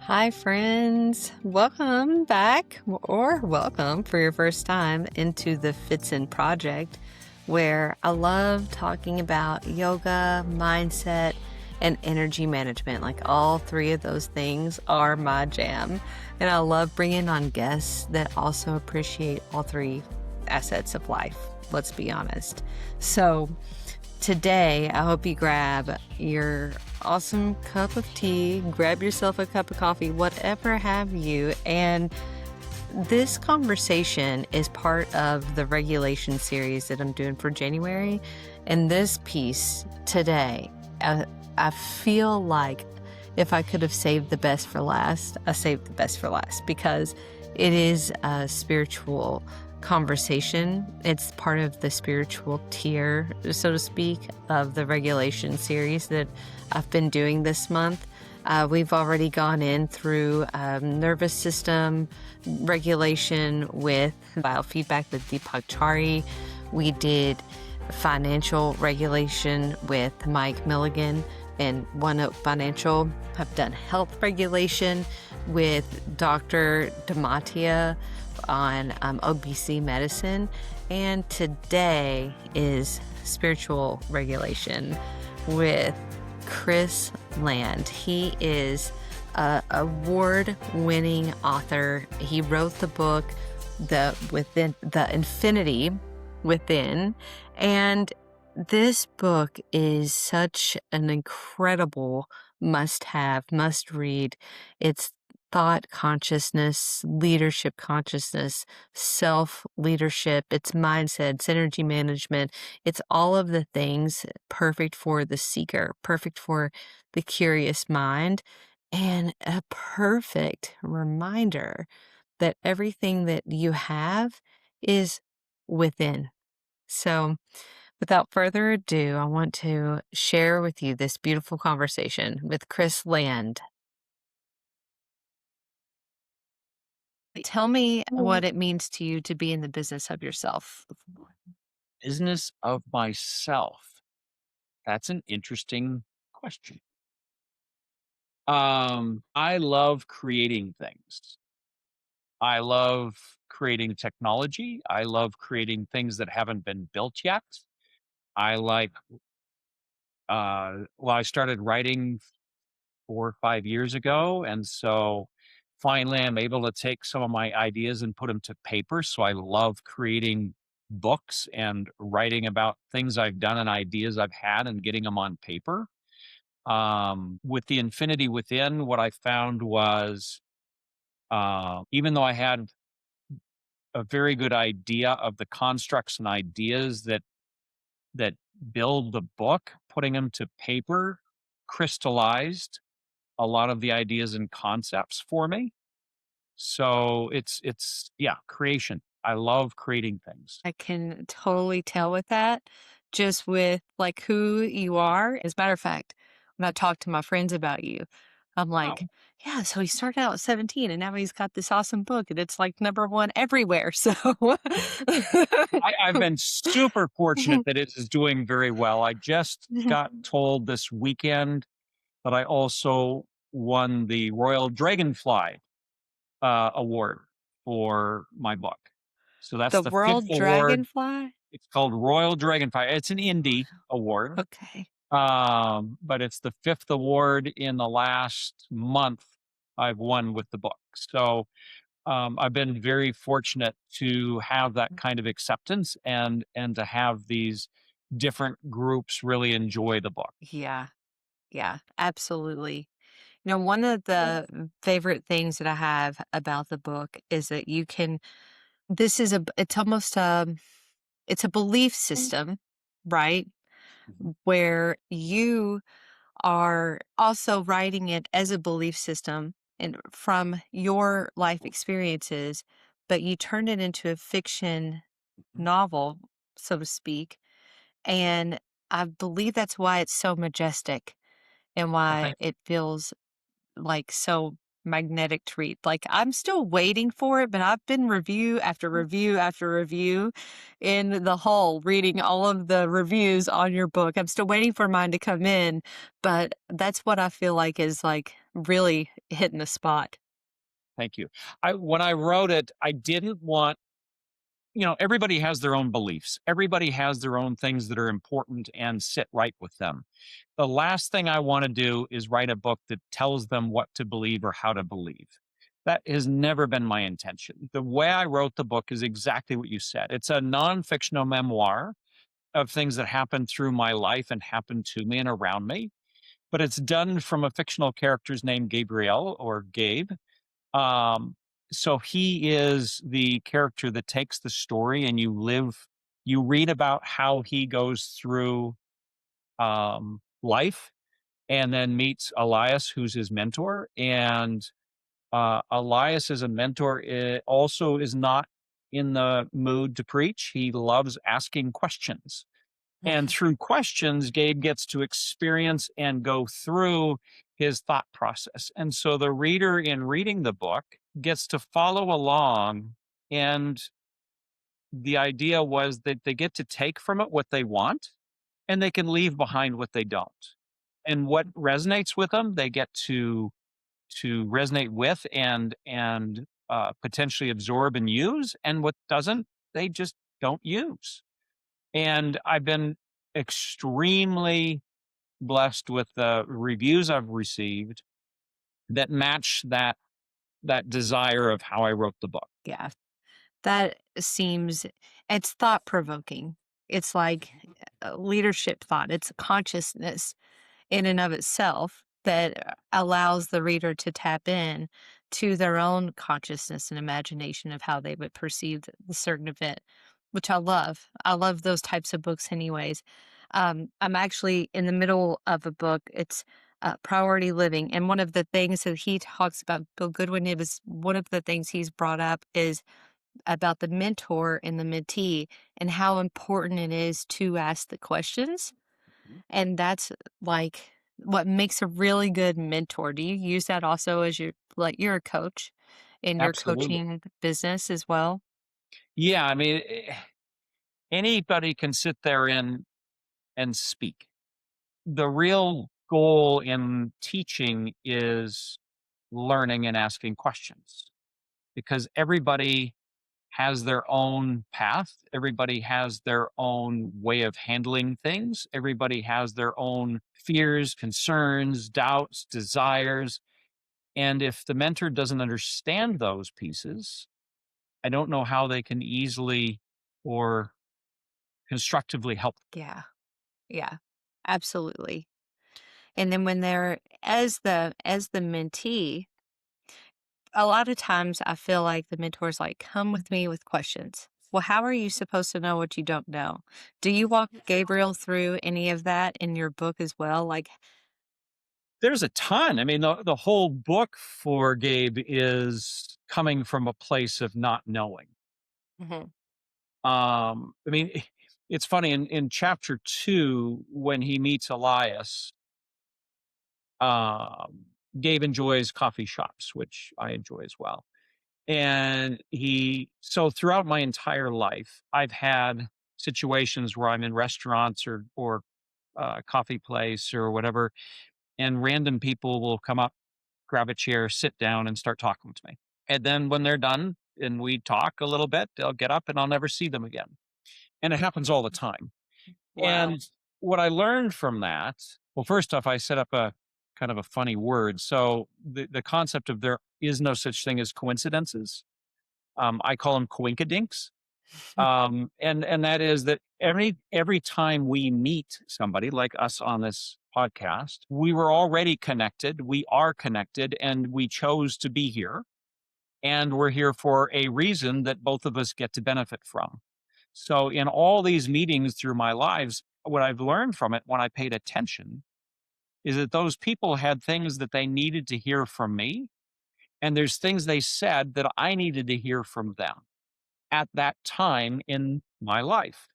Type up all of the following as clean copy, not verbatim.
Hi, friends. Welcome back, or welcome for your first time into the FitZen project, where I love talking about yoga, mindset, and energy management. Like all three of those things are my jam. And I love bringing on guests that also appreciate all three assets of life. Let's be honest. So, today, I hope you grab your awesome cup of tea, grab yourself a cup of coffee, whatever have you. And this conversation is part of the regulation series that I'm doing for January. And this piece today, I feel like if I could have saved the best for last, I saved the best for last because it is a spiritual conversation. It's part of the spiritual tier, so to speak, of the regulation series that I've been doing this month. We've already gone in through nervous system regulation with biofeedback with Deepak Chari. We did financial regulation with Mike Milligan and One Oak Financial. I've done health regulation with Dr. Damatia on OBC medicine. And today is spiritual regulation with Kris Land. He is an award-winning author. He wrote the book, The Infinity Within, and this book is such an incredible must-have, must-read. It's thought consciousness, leadership consciousness, self-leadership, it's mindset, it's energy management. It's all of the things perfect for the seeker, perfect for the curious mind, and a perfect reminder that everything that you have is within. So, without further ado, I want to share with you this beautiful conversation with Kris Land. Tell me what it means to you to be in the business of yourself. Business of myself? That's an interesting question. I love creating things. I love creating technology. I love creating things that haven't been built yet. I like, I started writing 4 or 5 years ago. And so finally I'm able to take some of my ideas and put them to paper. So I love creating books and writing about things I've done and ideas I've had and getting them on paper. With the infinity within, what I found was even though I had a very good idea of the constructs and ideas that build the book, putting them to paper crystallized a lot of the ideas and concepts for me. So it's yeah, creation. I love creating things. I can totally tell with that, just with like who you are. As a matter of fact, when I talk to my friends about you, I'm Oh, like, yeah, so he started out at 17 and now he's got this awesome book and it's like number one everywhere. So I've been super fortunate that it is doing very well. I just got told this weekend that I also won the Royal Dragonfly award for my book. So that's the the fifth World award. Dragonfly? It's called Royal Dragonfly. It's an indie award, Okay. but it's the fifth award in the last month I've won with the book. So I've been very fortunate to have that kind of acceptance and to have these different groups really enjoy the book. Yeah. Yeah, absolutely. One of the favorite things that I have about the book is that you can this is it's almost it's a belief system, right? Mhm. Where you are also writing it as a belief system and from your life experiences, but you turn it into a fiction novel, so to speak. And I believe that's why it's so majestic and Oh, why thank you. it feels like so magnetic treat. Like, I'm still waiting for it, but I've been review after review after review in the hall reading all of the reviews on your book. I'm still waiting for mine to come in, but that's what I feel like is like really hitting the spot. Thank you. When I wrote it, I didn't want, everybody has their own beliefs. Everybody has their own things that are important and sit right with them. The last thing I want to do is write a book that tells them what to believe or how to believe. That has never been my intention. The way I wrote the book is exactly what you said. It's a non-fictional memoir of things that happened through my life and happened to me and around me, but it's done from a fictional character's named Gabriel or Gabe. Um, so he is the character that takes the story and you read about how he goes through life and then meets Elias, who's his mentor. And Elias, as a mentor, also is not in the mood to preach. He loves asking questions. And through questions, Gabe gets to experience and go through his thought process. And so the reader, in reading the book, gets to follow along. And the idea was that they get to take from it what they want and they can leave behind what they don't. And what resonates with them, they get to resonate with and potentially absorb and use. And what doesn't, they just don't use. And I've been extremely blessed with the reviews I've received that match that desire of how I wrote the book. Yeah. That seems it's thought provoking. It's like leadership thought. It's consciousness in and of itself that allows the reader to tap in to their own consciousness and imagination of how they would perceive the certain event, which I love. I love those types of books, anyways. I'm actually in the middle of a book. It's Priority Living. And one of the things that he talks about, Bill Goodwin, it was one of the things he's brought up is about the mentor and the mentee and how important it is to ask the questions. Mhm. And that's like what makes a really good mentor. Do you use that also as your like you're a coach in your Absolutely. coaching business as well? Yeah, I mean, anybody can sit there and speak. The real goal in teaching is learning and asking questions because everybody has their own path. Everybody has their own way of handling things. Everybody has their own fears, concerns, doubts, desires. And if the mentor doesn't understand those pieces, I don't know how they can easily or constructively help. Yeah. Yeah. Absolutely. And then when they're as the mentee, a lot of times I feel like the mentor's like, come with me with questions. Well, how are you supposed to know what you don't know? Do you walk Gabriel through any of that in your book as well? Like, There's a ton. I mean, the whole book for Gabe is coming from a place of not knowing. mhm, I mean, it's funny in chapter 2 when he meets Elias, um, Gabe enjoys coffee shops, which I enjoy as well. And so throughout my entire life, I've had situations where I'm in restaurants or coffee place or whatever, and random people will come up, grab a chair, sit down, and start talking to me. And then when they're done and we talk a little bit, they'll get up and I'll never see them again. And it happens all the time. wow. And what I learned from that, well, first off, I set up a kind of a funny word. So the concept of there is no such thing as coincidences. I call them coinkadinks. And that is that every time we meet somebody like us on this podcast, we were already connected. We are connected, and we chose to be here, and we're here for a reason that both of us get to benefit from. So, in all these meetings through my lives, what I've learned from it when I paid attention is that those people had things that they needed to hear from me, and there's things they said that I needed to hear from them at that time in my life.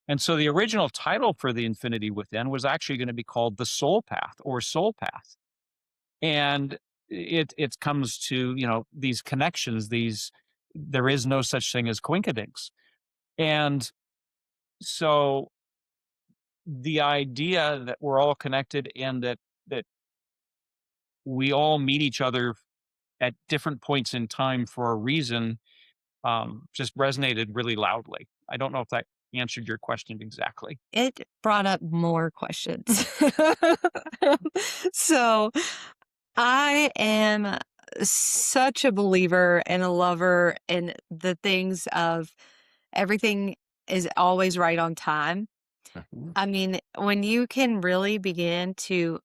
And so the original title for the Infinity Within was actually going to be called The Soul Path or Soul Path. And it comes to, these connections, there is no such thing as coincidence. And so the idea that we're all connected and that we all meet each other at different points in time for a reason, just resonated really loudly. I don't know if that answered your question exactly. It brought up more questions. So I am such a believer and a lover in the things of everything is always right on time. Mhm. I mean, when you can really begin to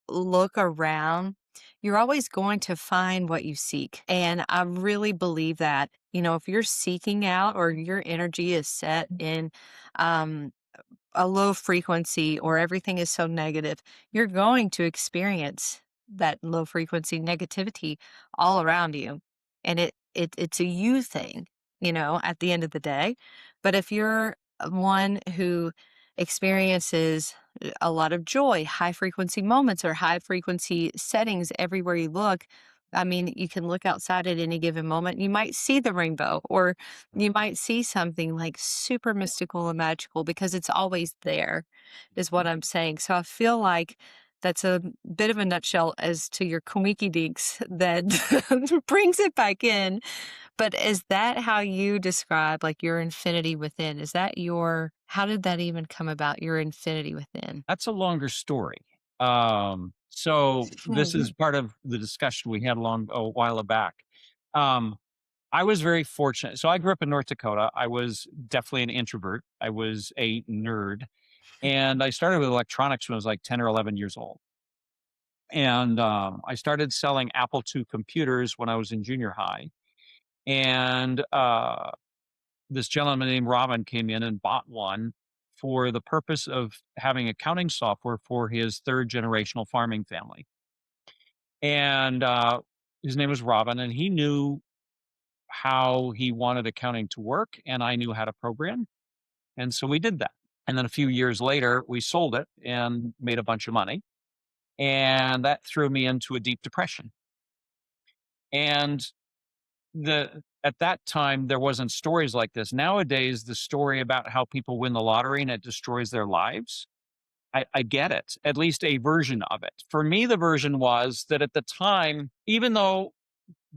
look around, you're always going to find what you seek. And I really believe that, if you're seeking out or your energy is set in um, a low frequency or everything is so negative, you're going to experience that low frequency negativity all around you. And it's a you thing, at the end of the day. But if you're one who experiences a lot of joy, high frequency moments or high frequency settings everywhere you look, I mean, you can look outside at any given moment. You might see the rainbow, or you might see something like super mystical and magical because it's always there, is what I'm saying. So I feel like that's a bit of a nutshell as to your komiki dinks that brings it back in. But is that how you describe like your infinity within? Is that how did that even come about, your infinity within? That's a longer story. So this is part of the discussion we had a while back. Um, I was very fortunate. So I grew up in North Dakota. I was definitely an introvert. I was a nerd, and I started with electronics when I was like 10 or 11 years old. And I started selling Apple II computers when I was in junior high. And this gentleman named Robin came in and bought one for the purpose of having accounting software for his third generational farming family. And his name was Robin, and he knew how he wanted accounting to work, and I knew how to program. And so we did that. And then a few years later, we sold it and made a bunch of money. And that threw me into a deep depression. And at that time there wasn't stories like this. Nowadays, the story about how people win the lottery and it destroys their lives, I get it, at least a version of it. For me, the version was that at the time, even though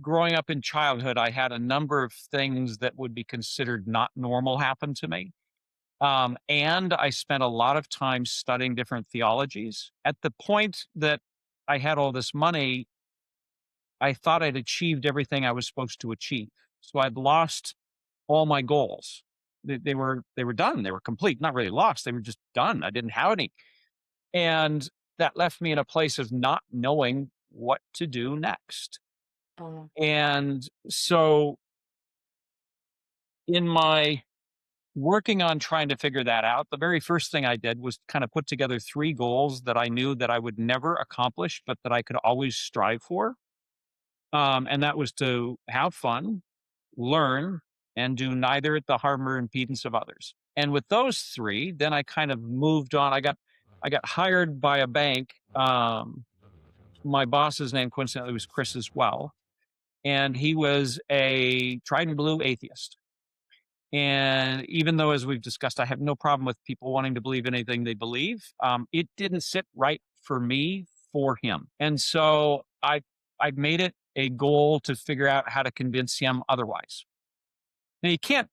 growing up in childhood, I had a number of things that would be considered not normal happen to me. And I spent a lot of time studying different theologies. At the point that I had all this money, I thought I'd achieved everything I was supposed to achieve. So I'd lost all my goals. They were done. They were complete. Not really lost. They were just done. I didn't have any. And that left me in a place of not knowing what to do next. Oh. And so in my working on trying to figure that out, the very first thing I did was kind of put together three goals that I knew that I would never accomplish, but that I could always strive for. And that was to have fun, learn, and do neither at the harm or impedance of others. And with those three, then I kind of moved on. I got hired by a bank. My boss's name coincidentally was Chris as well, and he was a tried and blue atheist. And even though, as we've discussed, I have no problem with people wanting to believe anything they believe, it didn't sit right for me for him. And so I made it a goal to figure out how to convince him otherwise. Now you can't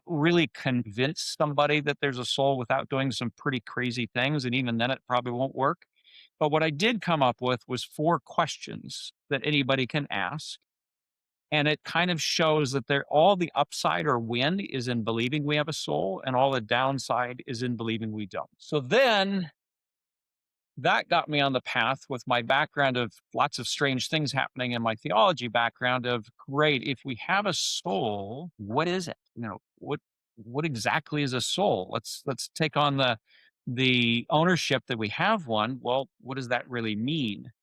really convince somebody that there's a soul without doing some pretty crazy things, and even then it probably won't work. But what I did come up with was four questions that anybody can ask, and it kind of shows that all the upside or win is in believing we have a soul, and all the downside is in believing we don't. So then that got me on the path with my background of lots of strange things happening in my theology background of great, if we have a soul, what is it? What exactly is a soul? Let's take on the ownership that we have one. Well, what does that really mean?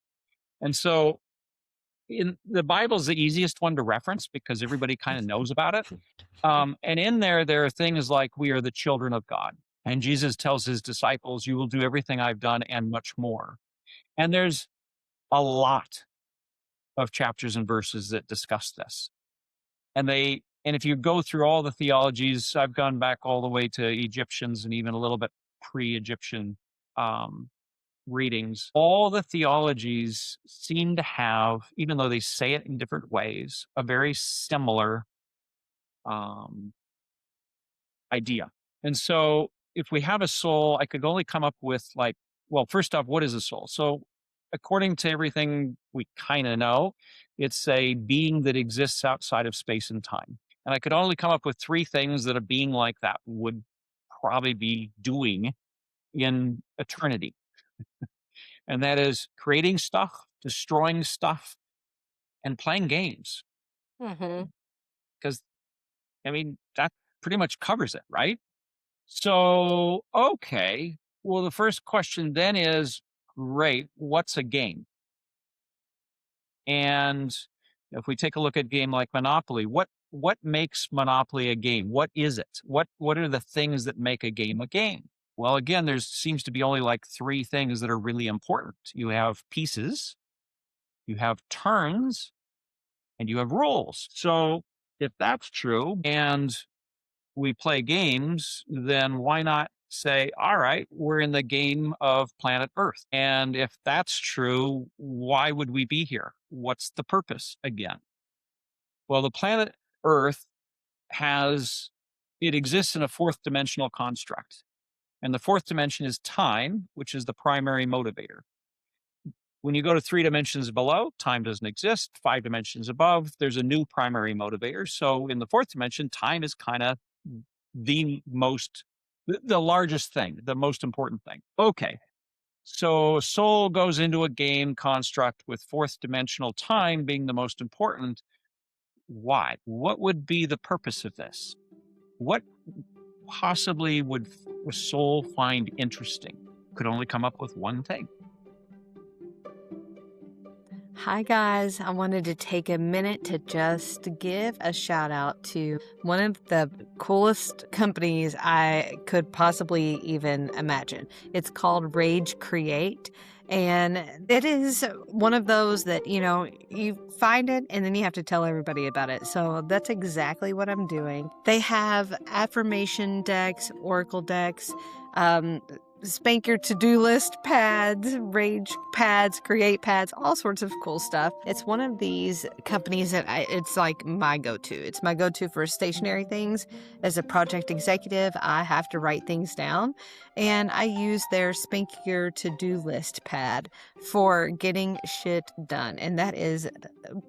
And so in the Bible is the easiest one to reference because everybody kind of knows about it. And in there are things like we are the children of God. And Jesus tells his disciples, you will do everything I've done and much more. And there's a lot. of chapters and verses that discuss this. And if you go through all the theologies, I've gone back all the way to Egyptians and even a little bit pre-Egyptian um, readings. All the theologies seem to have, even though they say it in different ways, a very similar um, idea. And so if we have a soul, I could only come up with like, well, first off, what is a soul? So according to everything we kind of know, it's a being that exists outside of space and time. And I could only come up with three things that a being like that would probably be doing in eternity. And that is creating stuff, destroying stuff, and playing games. Hmm. Because, I mean, that pretty much covers it, right? So, okay. Well, the first question then is great. What's a game? And if we take a look at a game like Monopoly, what makes Monopoly a game? What is it? What are the things that make a game a game? Well, again, there seems to be only like three things that are really important. You have pieces, you have turns, and you have rules. So if that's true and we play games, then why not say, all right, we're in the game of planet Earth? And if that's true, why would we be here? What's the purpose again? Well, the planet Earth it exists in a fourth dimensional construct. And the fourth dimension is time, which is the primary motivator. When you go to 3 dimensions below, time doesn't exist. 5 dimensions above, there's a new primary motivator. So in the fourth dimension, time is kind of the largest thing, the most important thing. Okay. So soul goes into a game construct with fourth dimensional time being the most important. Why? What would be the purpose of this? What possibly would a soul find interesting? Could only come up with one thing. Hi, guys. I wanted to take a minute to just give a shout out to one of the coolest companies I could possibly even imagine. It's called Rage Create. And it is one of those that, you find it and then you have to tell everybody about it. So that's exactly what I'm doing. They have affirmation decks, oracle decks, spank your to-do list pads, rage pads, create pads, all sorts of cool stuff. It's one of these companies that it's like my go-to. It's my go-to for stationary things. As a project executive, I have to write things down, and I use their spank your to-do list pad for getting shit done, and that is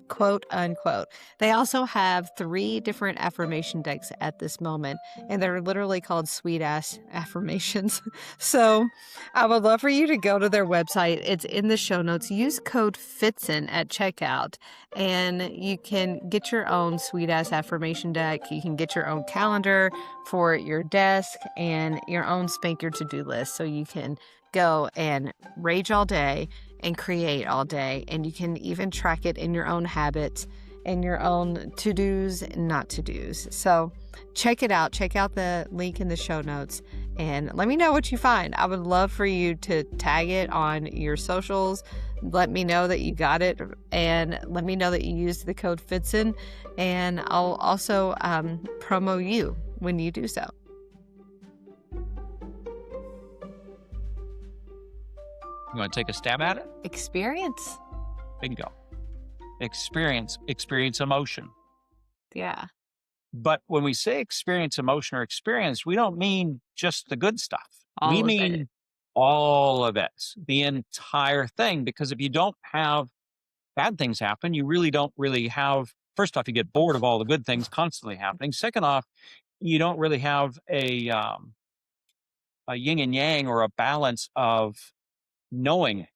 quote unquote. They also have 3 different affirmation decks at this moment, and they're literally called sweet ass affirmations. So I would love for you to go to their website. It's in the show notes. Use code FITZEN at checkout, and you can get your own sweet ass affirmation deck. You can get your own calendar for your desk and your own spank your to-do list, so you can go and rage all day and create all day, and you can even track it in your own habits and your own to-dos and not to-dos. So check it out. Check out the link in the show notes and let me know what you find. I would love for you to tag it on your socials. Let me know that you got it, and let me know that you used the code FITZEN, and I'll also promo you when you do so. You want to take a stab at it? Experience. Bingo. Experience emotion. Yeah. But when we say experience emotion or experience, we don't mean just the good stuff. All of mean it. all of it, the entire thing. Because if you don't have bad things happen, you really don't really have, first off, you get bored of all the good things constantly happening. Second off, you don't really have a yin and yang or a balance of knowing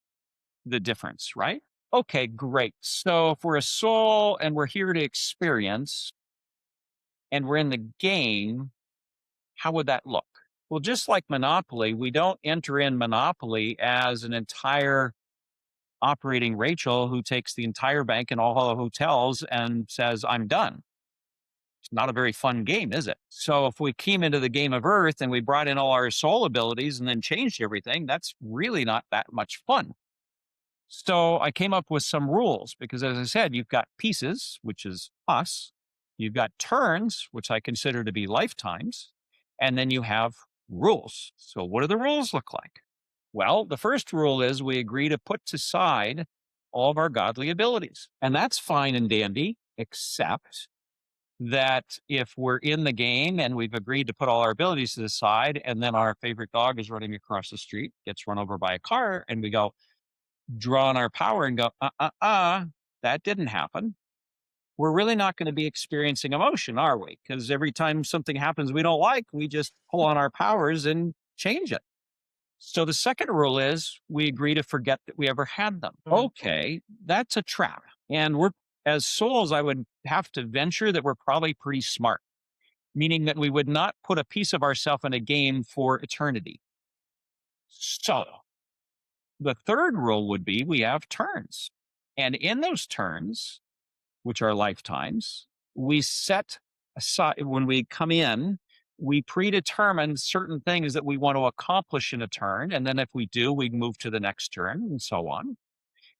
the difference, right? Okay, great. So if we're a soul and we're here to experience and we're in the game, how would that look? Well, just like Monopoly, we don't enter in Monopoly as an entire operating Rachel who takes the entire bank and all the hotels and says, I'm done. It's not a very fun game, is it? So if we came into the game of Earth and we brought in all our soul abilities and then changed everything, that's really not that much fun. So I came up with some rules because, as I said, you've got pieces, which is us, you've got turns, which I consider to be lifetimes, and then you have rules. So, what do the rules look like? Well, the first rule is we agree to put aside all of our godly abilities. And that's fine and dandy, except that if we're in the game and we've agreed to put all our abilities to the side, and then our favorite dog is running across the street, gets run over by a car, and we go, draw on our power and go, that didn't happen. We're really not going to be experiencing emotion, are we? Because every time something happens we don't like, we just pull on our powers and change it. So the second rule is we agree to forget that we ever had them. Okay, that's a trap. And we're, as souls, I would have to venture that we're probably pretty smart, meaning that we would not put a piece of ourselves in a game for eternity. So the third rule would be we have turns. And in those turns, which are lifetimes, we set aside, when we come in, we predetermine certain things that we want to accomplish in a turn. And then if we do, we move to the next turn and so on.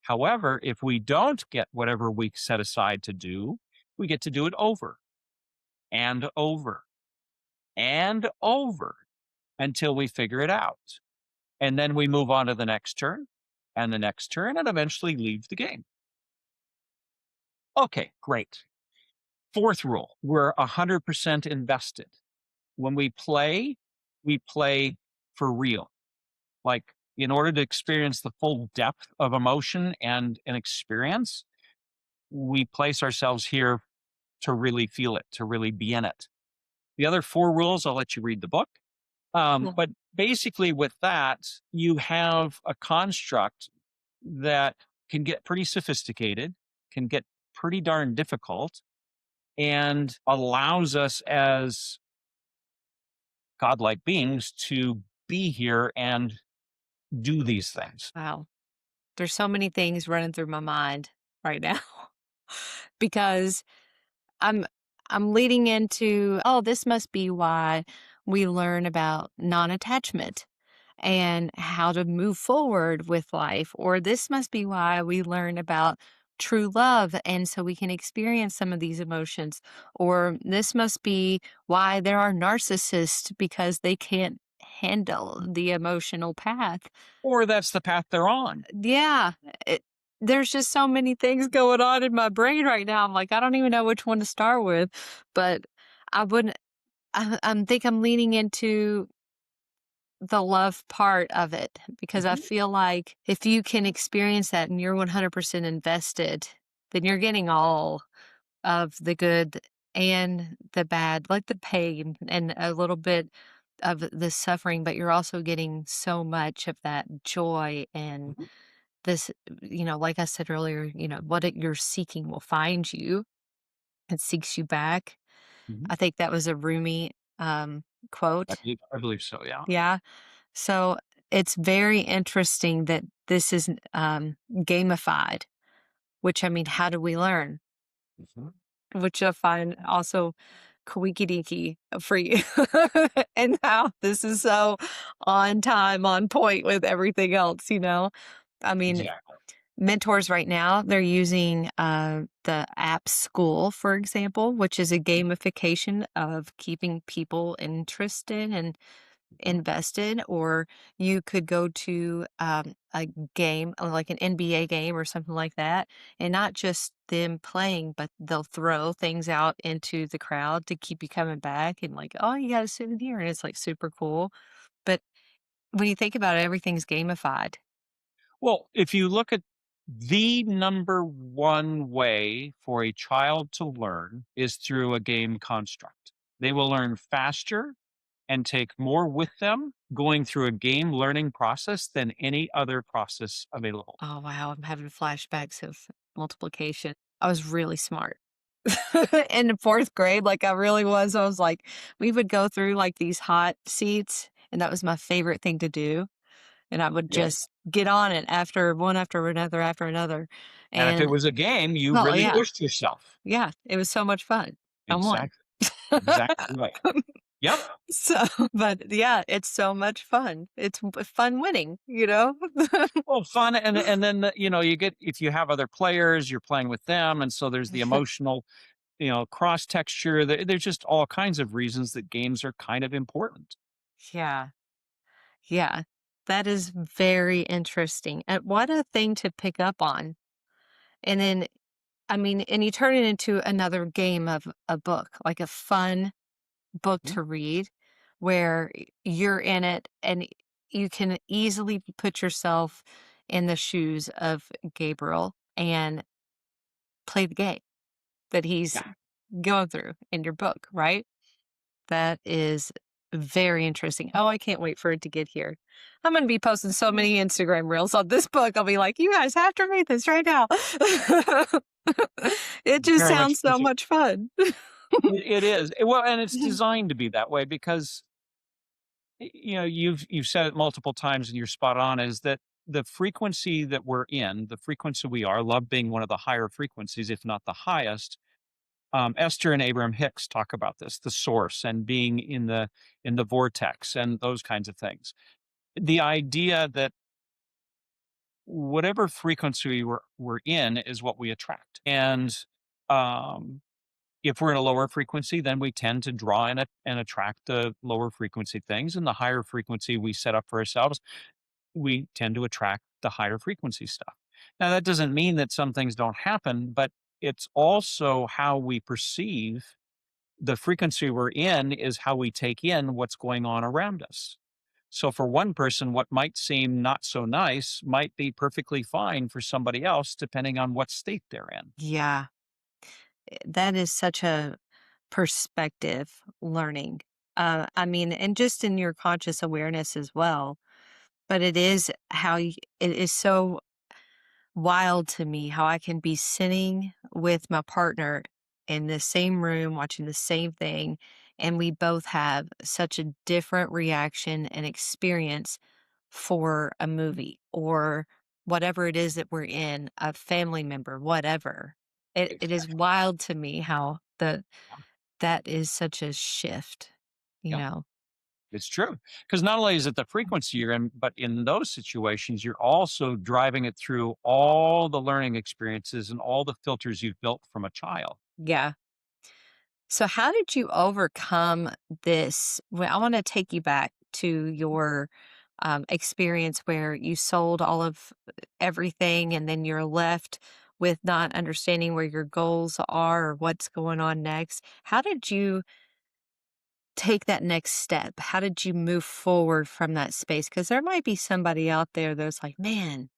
However, if we don't get whatever we set aside to do, we get to do it over and over and over until we figure it out. And then we move on to the next turn and the next turn and eventually leave the game. Okay, great. Fourth rule, we're 100% invested. When we play for real. Like, in order to experience the full depth of emotion and an experience, we place ourselves here to really feel it, to really be in it. The other four rules, I'll let you read the book. But basically, with that, you have a construct that can get pretty sophisticated, can get pretty darn difficult, and allows us as godlike beings to be here and do these things. Wow. There's so many things running through my mind right now because I'm I'm leading into, oh, this must be why we learn about non-attachment and how to move forward with life, or this must be why we learn about true love and so we can experience some of these emotions, or this must be why there are narcissists because they can't handle the emotional path. Or that's the path they're on. Yeah, it, there's just so many things going on in my brain right now. I'm like, I don't even know which one to start with, but I wouldn't. I think I'm leaning into the love part of it because I Mhm, feel like if you can experience that and you're 100% invested, then you're getting all of the good and the bad, like the pain and a little bit of the suffering, but you're also getting so much of that joy and mhm, this, like I said earlier, you're seeking will find you. It seeks you back. mhm. I think that was a Rumi quote. I believe so, yeah. Yeah. So it's very interesting that this is gamified, which I mean, how do we learn? Mhm, Which I find also queaky dinky for you. And how this is so on time, on point with everything else. I mean, exactly. mentors right now, they're using the app School, for example, which is a gamification of keeping people interested and Mhm, invested. Or you could go to a game, like an NBA game or something like that, and not just them playing, but they'll throw things out into the crowd to keep you coming back and like, oh, you got to sit in here. And it's like super cool. But when you think about it, everything's gamified. Well, if you look at the number one way for a child to learn is through a game construct. They will learn faster and take more with them going through a game learning process than any other process available. Oh, wow. I'm having flashbacks of multiplication. I was really smart. In the fourth grade, like I really was. I was like, we would go through like these hot seats, and that was my favorite thing to do. And I would Yeah. just get on it after one after another after another. And if it And was a game, you well, really yeah, pushed yourself. yeah, it was so much fun. I won. Exactly. Exactly right. Yep. So, but yeah, it's so much fun. It's fun winning, you know? Well, fun, and then, you get, if you have other players, you're playing with them, and so there's the emotional, cross texture. There's just all kinds of reasons that games are kind of important. Yeah. Yeah. That is very interesting. And what a thing to pick up on. And then, I mean, and you turn it into another game of a book, like a fun book Yeah. to read where you're in it and you can easily put yourself in the shoes of Gabriel and play the game that he's Yeah. going through in your book, right? That is very interesting. Oh, I can't wait for it to get here. I'm going to be posting so many Instagram reels on this book. I'll be like, you guys have to read this right now. It just Very much sounds so appreciate. much fun. It is. Well, and it's designed to be that way because you've said it multiple times and you're spot on, is that the frequency that we're in, the frequency we are, love being one of the higher frequencies, if not the highest. Esther and Abraham Hicks talk about this, the source and being in the vortex and those kinds of things. The idea that whatever frequency we're in is what we attract. And um, if we're in a lower frequency, then we tend to draw in it and attract the lower frequency things. And the higher frequency we set up for ourselves, we tend to attract the higher frequency stuff. Now, that doesn't mean that some things don't happen, but it's also how we perceive the frequency we're in is how we take in what's going on around us. So, for one person, what might seem not so nice might be perfectly fine for somebody else, depending on what state they're in. Yeah, that is such a perspective learning. I mean, and just in your conscious awareness as well. But it is it is so wild to me how I can be sitting with my partner in the same room watching the same thing, and we both have such a different reaction and experience for a movie or whatever it is that we're in, a family member, whatever. It is Exactly. wild to me how that is such a shift, you Yeah. know? It's true. Because not only is it the frequency you're in, but in those situations, you're also driving it through all the learning experiences and all the filters you've built from a child. Yeah. So how did you overcome this? Well, I want to take you back to your experience where you sold all of everything and then you're left with not understanding where your goals are or what's going on next. How did you take that next step? How did you move forward from that space? Because there might be somebody out there that's like, man,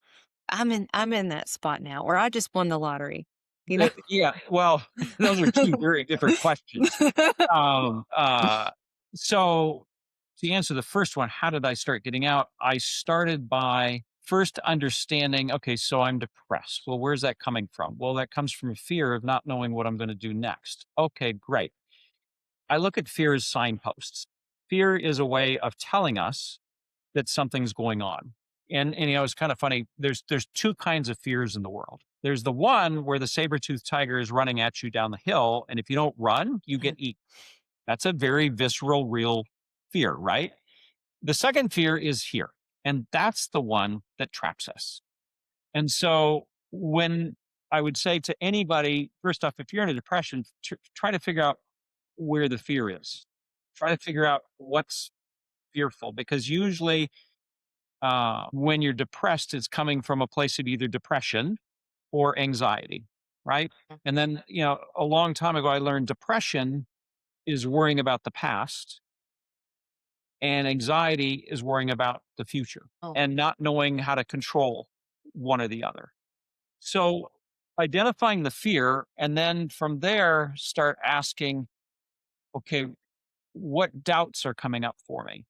I'm in that spot now, or I just won the lottery, you know? Yeah. Well, those are two very different questions. Um, uh, so to answer the first one, how did I start getting out? I started by first understanding, okay, so I'm depressed. Well, where's that coming from? Well, that comes from a fear of not knowing what I'm going to do next. Okay, great. I look at fear as signposts. Fear is a way of telling us that something's going on. And it's kind of funny. There's two kinds of fears in the world. There's the one where the saber-toothed tiger is running at you down the hill, and if you don't run, you get eaten. That's a very visceral, real fear, right? The second fear is here, and that's the one that traps us. And so when I would say to anybody, first off, if you're in a depression, try to figure out where the fear is. Try to figure out what's fearful, because usually when you're depressed, it's coming from a place of either depression or anxiety, right? And then, a long time ago, I learned depression is worrying about the past, and anxiety is worrying about the future Oh, and not knowing how to control one or the other. So, identifying the fear, and then from there, start asking, okay, what doubts are coming up for me?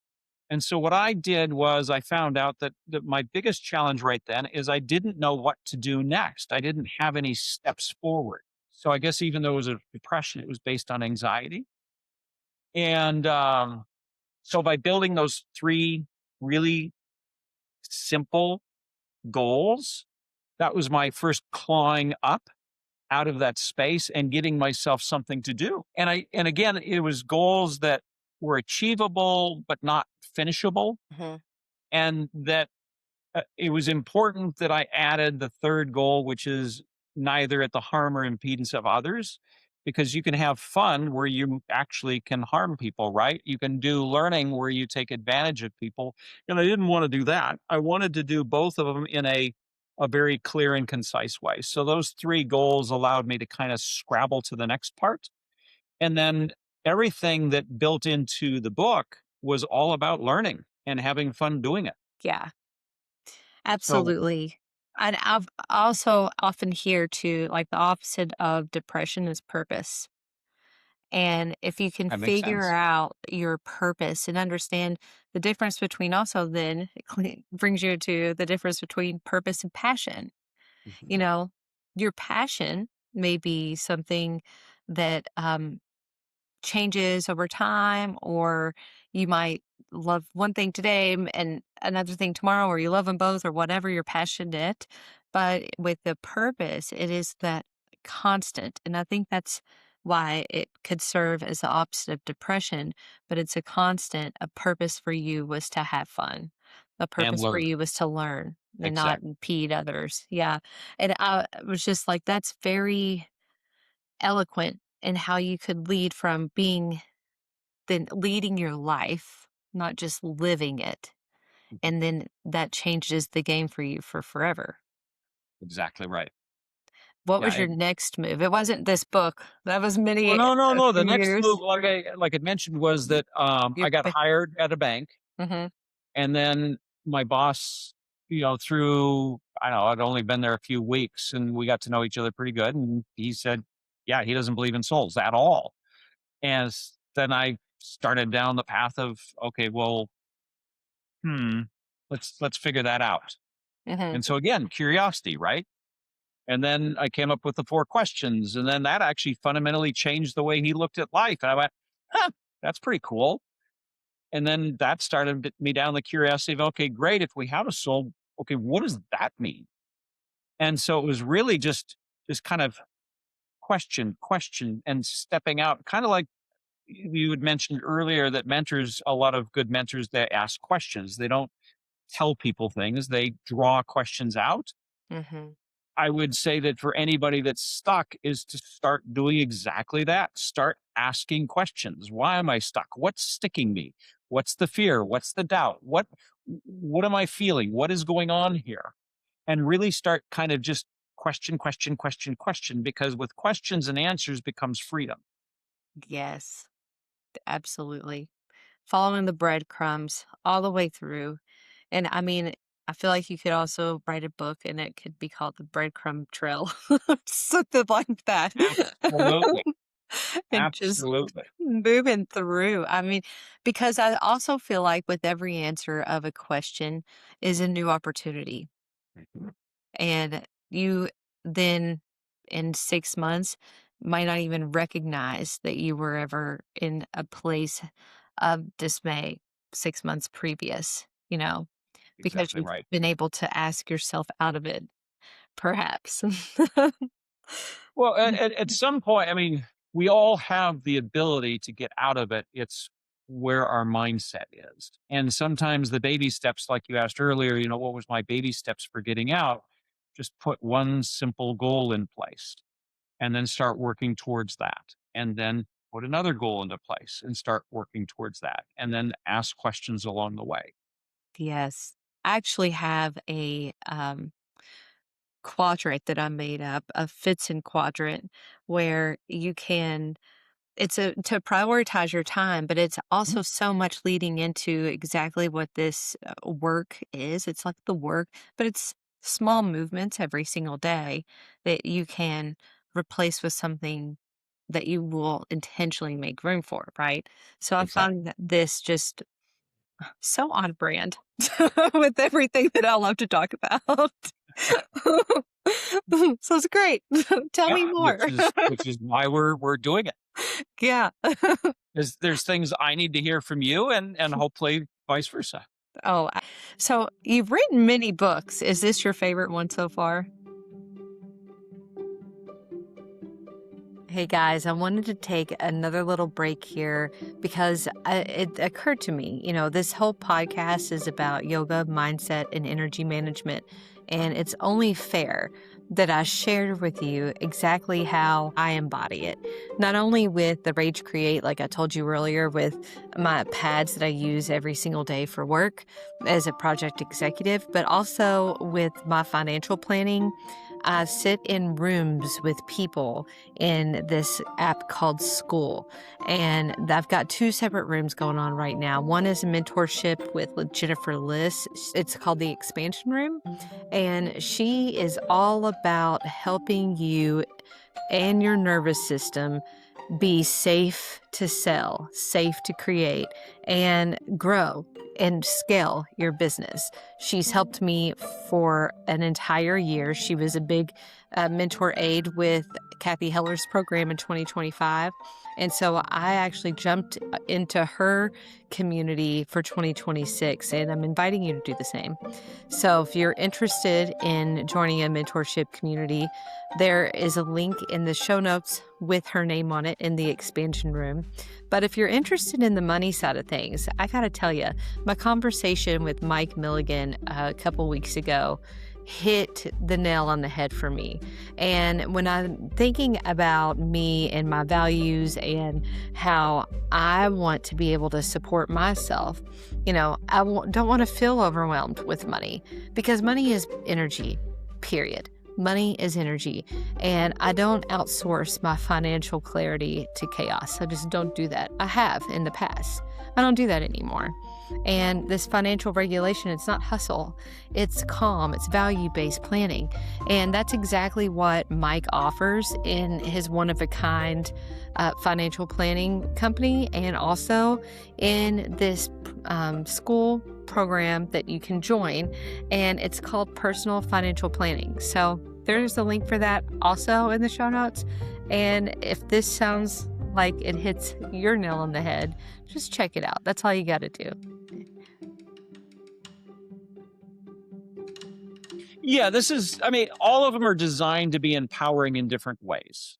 And so what I did was I found out that my biggest challenge right then is I didn't know what to do next. I didn't have any steps forward. So I guess even though it was a depression, it was based on anxiety. And so by building those three really simple goals, that was my first clawing up out of that space and giving myself something to do. And again, it was goals that were achievable but not finishable, Hmm. and that it was important that I added the third goal, which is neither at the harm or impedance of others, because you can have fun where you actually can harm people, right? You can do learning where you take advantage of people. And I didn't want to do that. I wanted to do both of them in a very clear and concise way. So those three goals allowed me to kind of scrabble to the next part. And then everything that built into the book was all about learning and having fun doing it. Yeah, So absolutely. And I've also often hear too, like the opposite of depression is purpose. And if you can that makes figure sense. out your purpose and understand the difference between also then it brings you to the difference between purpose and passion. You Mhm. know, your passion may be something that changes over time, or you might love one thing today and another thing tomorrow, or you love them both, or whatever you're passionate. But with the purpose, it is that constant. And I think that's why it could serve as the opposite of depression, but it's a constant. A purpose for you was to have fun. A And purpose for learn. you was to learn and not Exactly. impede others. Yeah. And I was just like, that's very eloquent in how you could lead from being then leading your life, not just living it. Mhm. And then that changes the game for you for forever. Exactly right. What Yeah, was your next move? It wasn't this book. That was many well, no, no, a no, the few next years. move, like I mentioned, was that, You I got pick. hired at a bank, Mhm. and then my boss, through I don't know, I'd only been there a few weeks, and we got to know each other pretty good, and he said, "Yeah, he doesn't believe in souls at all." And then I started down the path of, "Okay, well, hmm, let's figure that out." Mhm. And so again, curiosity, right? And then I came up with the 4 questions, and then that actually fundamentally changed the way he looked at life, and I went, "Huh, that's pretty cool." And then that started me down the curiosity of, okay, great, if we have a soul, okay, what does that mean? And so it was really just kind of question, and stepping out, kind of like you had mentioned earlier that mentors, a lot of good mentors, they ask questions. They don't tell people things, they draw questions out. Mhm. I would say that for anybody that's stuck is to start doing exactly that. Start asking questions. Why am I stuck? What's sticking me? What's the fear? What's the doubt? What am I feeling? What is going on here? And really start kind of just question, because with questions and answers becomes freedom. Yes, absolutely. Following the breadcrumbs all the way through. And I mean, I feel like you could also write a book and it could be called The Breadcrumb Trail. Something like that. Absolutely. And just Absolutely. moving through. I mean, because I also feel like with every answer of a question is a new opportunity. Mhm. And you then in 6 months might not even recognize that you were ever in a place of dismay 6 months previous, because Exactly you've right. been able to ask yourself out of it, perhaps. Well, at some point, I mean, we all have the ability to get out of it. It's where our mindset is. And sometimes the baby steps, like you asked earlier, what was my baby steps for getting out? Just put one simple goal in place and then start working towards that. And then put another goal into place and start working towards that. And then ask questions along the way. Yes. I actually have a quadrant that I made up, a FitZen quadrant, where you can it's a to prioritize your time, but it's Mhm. also so much leading into exactly what this work is. It's like the work, but it's small movements every single day that you can replace with something that you will intentionally make room for, right? So I Exactly. found that this just so on brand with everything that I love to talk about. So it's great. Tell Yeah, me which more. is which is why we're doing it. Yeah. There's things I need to hear from you, and hopefully vice versa. So you've written many books. Is this your favorite one so far? Hey guys, I wanted to take another little break here because it occurred to me, this whole podcast is about yoga, mindset, and energy management. And it's only fair that I shared with you exactly how I embody it. Not only with the Rage Create, like I told you earlier, with my pads that I use every single day for work as a project executive, but also with my financial planning. I sit in rooms with people in this app called School. And I've got two separate rooms going on right now. One is a mentorship with Jennifer Liss. It's called the Expansion Room. And she is all about helping you and your nervous system be safe to sell, safe to create, and grow and scale your business. She's helped me for an entire year. She was a big mentor aide with Kathy Heller's program in 2025. And so I actually jumped into her community for 2026, and I'm inviting you to do the same. So if you're interested in joining a mentorship community, there is a link in the show notes with her name on it in the expansion room. But if you're interested in the money side of things, I got to tell you, my conversation with Mike Milligan a couple weeks ago hit the nail on the head for me. And when I'm thinking about me and my values and how I want to be able to support myself, don't want to feel overwhelmed with money, because money is energy, period. Money is energy, and I don't outsource my financial clarity to chaos. I just don't do that. I have in the past. I don't do that anymore. And this financial regulation, it's not hustle, it's calm, it's value-based planning. And that's exactly what Mike offers in his one-of-a-kind financial planning company, and also in this school program that you can join, and it's called Personal Financial Planning. So there's a link for that also in the show notes. And if this sounds like it hits your nail on the head, just check it out. That's all you got to do. Yeah, all of them are designed to be empowering in different ways.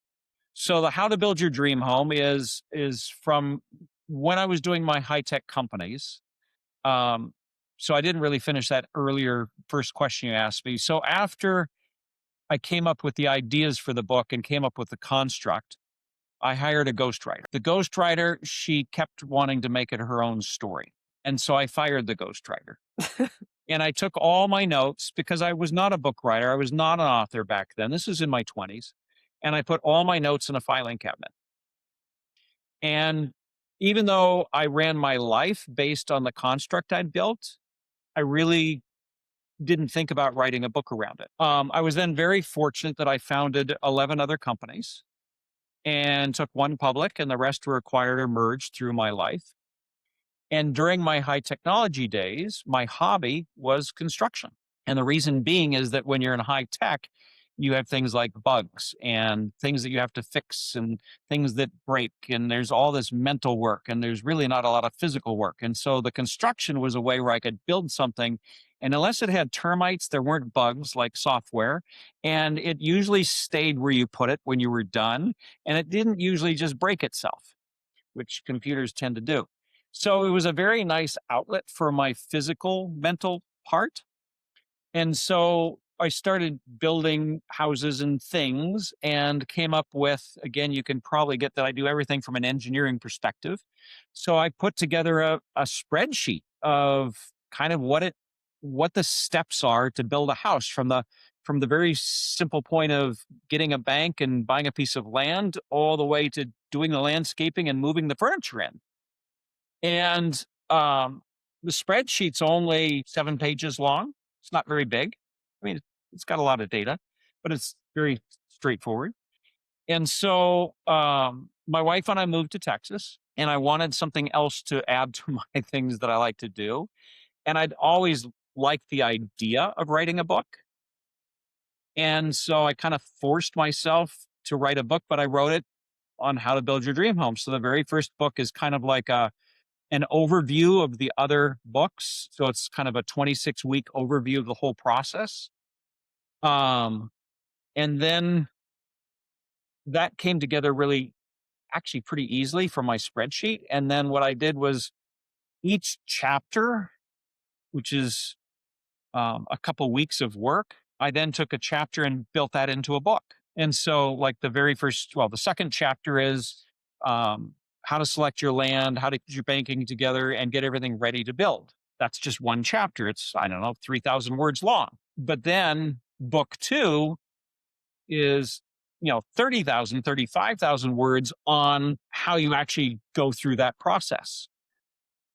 So the how to build your dream home is from when I was doing my high-tech companies. Um, so I didn't really finish that earlier first question you asked me. So after I came up with the ideas for the book and came up with the construct, I hired a ghostwriter. The ghostwriter, she kept wanting to make it her own story. And so I fired the ghostwriter. And I took all my notes, because I was not a book writer. I was not an author back then. This was in my 20s. And I put all my notes in a filing cabinet. And even though I ran my life based on the construct I'd built, I really didn't think about writing a book around it. I was then very fortunate that I founded 11 other companies and took one public, and the rest were acquired or merged through my life. And during my high technology days, my hobby was construction. And the reason being is that when you're in high tech, you have things like bugs and things that you have to fix and things that break. And there's all this mental work, and there's really not a lot of physical work. And so the construction was a way where I could build something. And unless it had termites, there weren't bugs like software. And it usually stayed where you put it when you were done. And it didn't usually just break itself, which computers tend to do. So it was a very nice outlet for my physical, mental part. And so I started building houses and things, and came up with, again, you can probably get that I do everything from an engineering perspective. So I put together a spreadsheet of kind of what the steps are to build a house, from the very simple point of getting a bank and buying a piece of land, all the way to doing the landscaping and moving the furniture in. And the spreadsheet's only 7 pages long. It's not very big. I mean, it's got a lot of data, but it's very straightforward. And so my wife and I moved to Texas, and I wanted something else to add to my things that I like to do. And I'd always liked the idea of writing a book. And so I kind of forced myself to write a book, but I wrote it on how to build your dream home. So the very first book is kind of like an overview of the other books. So it's kind of a 26-week overview of the whole process. And then that came together really actually pretty easily from my spreadsheet. And then what I did was each chapter, which is a couple weeks of work, I then took a chapter and built that into a book. And so, like the second chapter is how to select your land, how to get your banking together, and get everything ready to build. That's just one chapter. It's, I don't know, 3,000 words long. But then book two is, 30,000, 35,000 words on how you actually go through that process.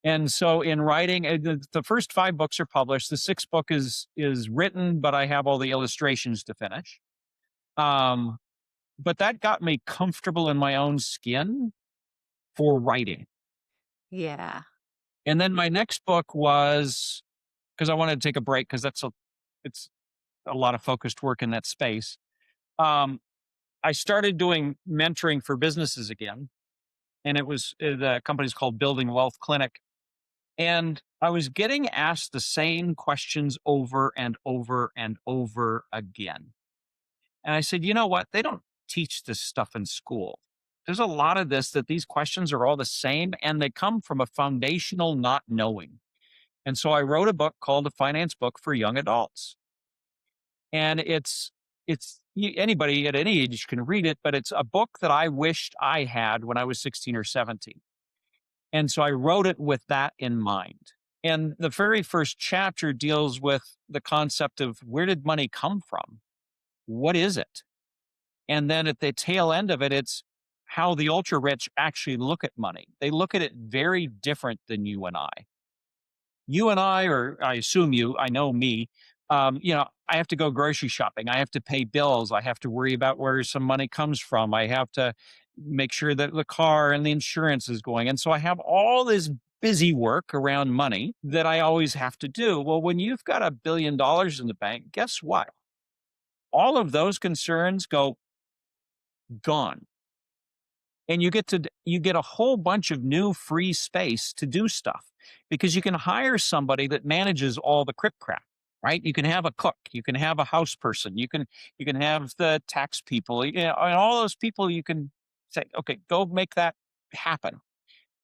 And so in writing, the first 5 books are published. The 6th book is written, but I have all the illustrations to finish. But that got me comfortable in my own skin for writing. Yeah. And then my next book was, because I wanted to take a break because it's a lot of focused work in that space. I started doing mentoring for businesses again, and the company's called Building Wealth Clinic. And I was getting asked the same questions over and over and over again. And I said, you know what? They don't teach this stuff in school. There's a lot of this that these questions are all the same and they come from a foundational not knowing. And so I wrote a book called A Finance Book for Young Adults. And anybody at any age can read it, but it's a book that I wished I had when I was 16 or 17. And so I wrote it with that in mind. And the very first chapter deals with the concept of where did money come from? What is it? And then at the tail end of it, it's how the ultra rich actually look at money. They look at it very different than you and I. You and I, or I assume you, I know me, I have to go grocery shopping. I have to pay bills. I have to worry about where some money comes from. I have to make sure that the car and the insurance is going. And so I have all this busy work around money that I always have to do. Well, when you've got $1 billion in the bank, guess what? All of those concerns go gone. And you get a whole bunch of new free space to do stuff because you can hire somebody that manages all the crap crap, right? You can have a cook, you can have a house person, you can have the tax people, and all those people. You can say, okay, go make that happen.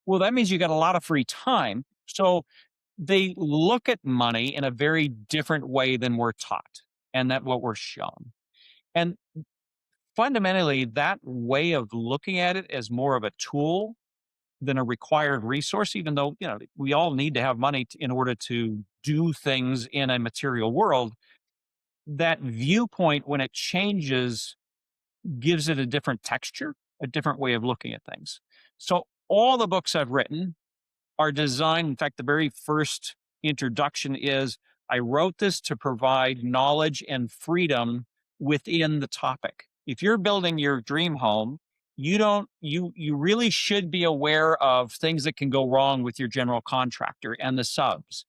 Well, that means you got a lot of free time. So they look at money in a very different way than we're taught and that what we're shown. And fundamentally, that way of looking at it as more of a tool than a required resource, even though, we all need to have money in order to do things in a material world. That viewpoint, when it changes, gives it a different texture, a different way of looking at things. So all the books I've written are designed. In fact, the very first introduction is I wrote this to provide knowledge and freedom within the topic. If you're building your dream home, you really should be aware of things that can go wrong with your general contractor and the subs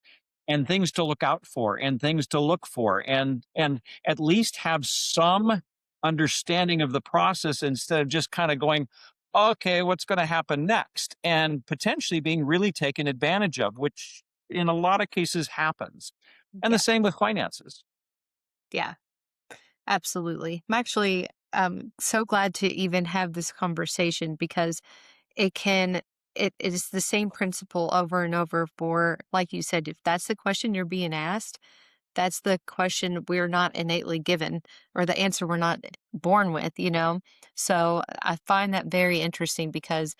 and things to look out for and things to look for and at least have some understanding of the process instead of just kind of going, okay, what's going to happen next? And potentially being really taken advantage of, which in a lot of cases happens. And the Yeah. same with finances. Yeah. Absolutely. I'm actually so glad to even have this conversation because it can it is the same principle over and over for, like you said, if that's the question you're being asked, that's the question we're not innately given or the answer we're not born with. So I find that very interesting because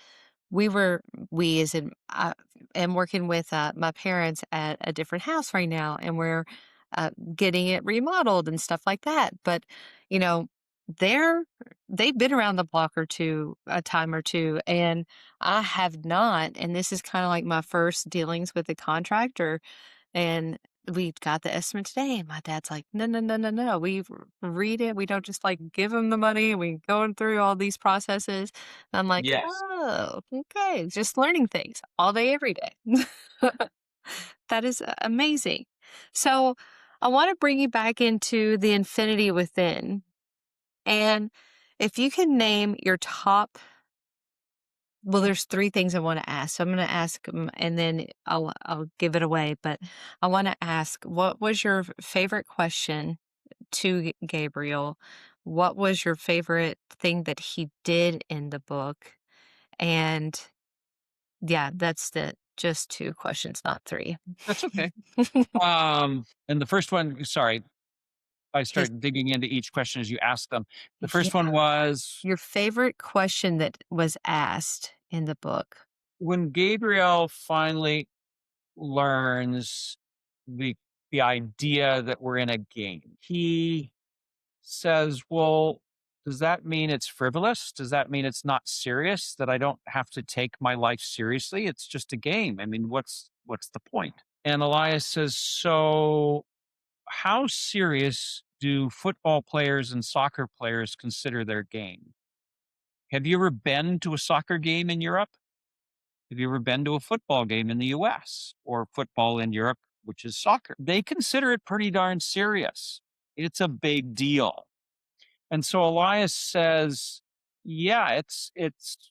we were we as in I am working with my parents at a different house right now, and we're getting it remodeled and stuff like that. But you know, they're they've been around the block or two, a time or two, and I have not. And this is kind of like my first dealings with the contractor, and we got the estimate today, and my dad's like, "No, no, no, no, no. Read it. We don't just like give them the money. We going through all these processes." And I'm like, Yes. "Oh, okay. Just learning things all day, every day." That is amazing. So I want to bring you back into the infinity within. And if you can name your top, well, there's three things I want to ask. So I'm going to ask 'em and then I'll give it away. But I want to ask, what was your favorite question to Gabriel? what was your favorite thing that he did in the book? And yeah, that's the just 2 questions, not 3. That's okay. And the first one, sorry, I His start digging into each question as you ask them. The Yeah, first one was your favorite question that was asked in the book. when Gabriel finally learns the the idea that we're in a game. He says, "Well, does that mean it's frivolous? Does that mean it's not serious? That I don't have to take my life seriously? It's just a game. I mean, what's the point?" And Elias says, "So, how serious do football players and soccer players consider their game? Have you ever been to a soccer game in Europe? Have you ever been to a football game in the US or football in Europe, which is soccer? They consider it pretty darn serious. It's a big deal." And so Elias says, "Yeah, it's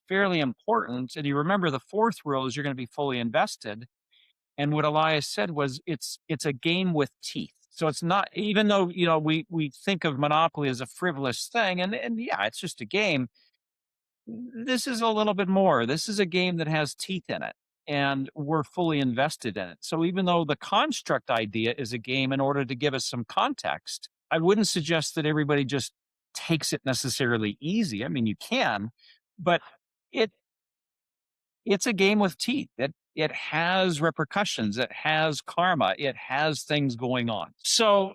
fairly important. And you remember the fourth rule is you're going to be fully invested." And what Elias said was it's a game with teeth. So it's not, even though we think of Monopoly as a frivolous thing, and yeah, it's just a game. This is a little bit more. This is a game that has teeth in it, and we're fully invested in it. So even though the construct idea is a game in order to give us some context, I wouldn't suggest that everybody just takes it necessarily easy. I mean, you can, but it it's a game with teeth. It has repercussions. It has karma. It has things going on. So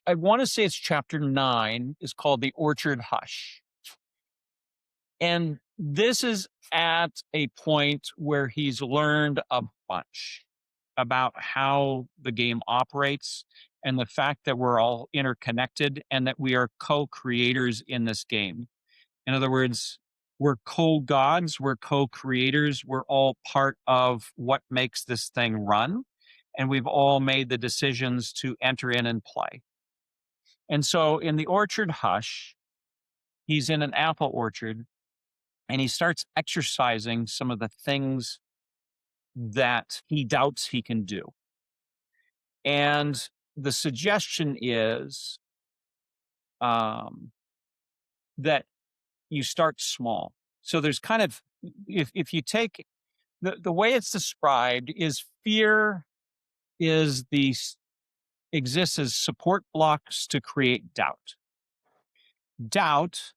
I want to say it's chapter 9 is called The Orchard Hush. And this is at a point where he's learned a bunch about how the game operates and the fact that we're all interconnected and that we are co creators in this game. In other words, we're co gods, we're co creators, we're all part of what makes this thing run. And we've all made the decisions to enter in and play. And so in the orchard hush, he's in an apple orchard and he starts exercising some of the things that he doubts he can do. And the suggestion is um, that you start small. So there's kind of, if you take the way it's described is fear is exists as support blocks to create doubt. Doubt